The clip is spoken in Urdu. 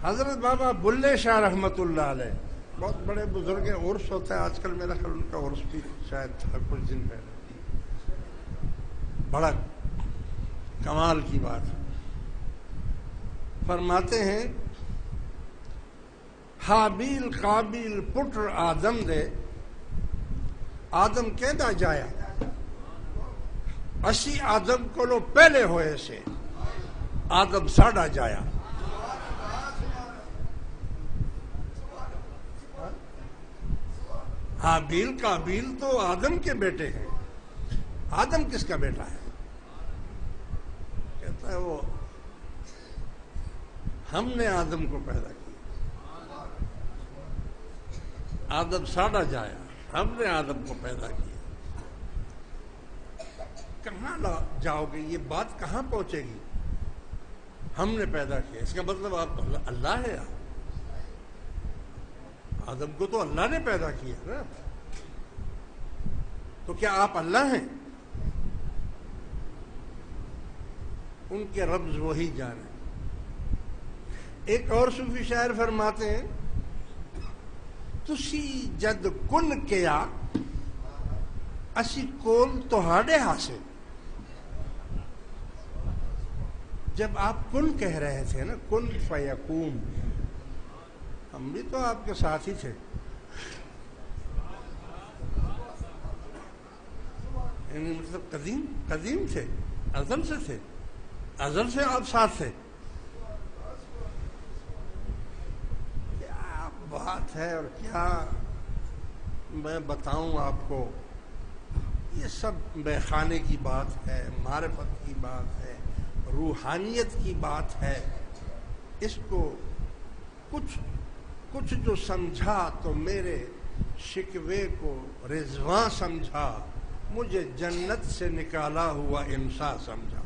حضرت بابا بلے شاہ رحمت اللہ علیہ بہت بڑے بزرگ ہیں، عرس ہوتا ہے آج کل، میرا خیال ان کا عرس بھی شاید تھا کچھ دن پہلے، بڑا کمال کی بات ہے۔ فرماتے ہیں حابیل قابیل پٹر آدم دے، آدم کہندا جایا اسی آدم کو پہلے ہوئے سے آدم ساڑا جایا۔ حابیل قابیل تو آدم کے بیٹے ہیں، آدم کس کا بیٹا ہے؟ کہتا ہے وہ ہم نے آدم کو پیدا کیا، آدم ساڑا جایا، ہم نے آدم کو پیدا کیا۔ کہاں جاؤ گے؟ یہ بات کہاں پہنچے گی؟ ہم نے پیدا کیا، اس کا مطلب آپ اللہ ہے؟ آدم کو تو اللہ نے پیدا کیا نا، تو کیا آپ اللہ ہیں؟ ان کے رمز وہی جانے۔ ایک اور صوفی شاعر فرماتے ہیں تسی جد کن کیا اسی کول تہاڈے حاصل۔ جب آپ کن کہہ رہے تھے نا، کن فیکون، ہم بھی تو آپ کے ساتھ ہی تھے، یعنی مطلب قدیم تھے، ازل سے تھے، ازل سے آپ ساتھ تھے۔ کیا بات ہے اور کیا میں بتاؤں آپ کو، یہ سب میخانے کی بات ہے، معرفت کی بات ہے، روحانیت کی بات ہے۔ اس کو کچھ جو سمجھا تو میرے شکوے کو رضواں سمجھا، مجھے جنت سے نکالا ہوا انسان سمجھا۔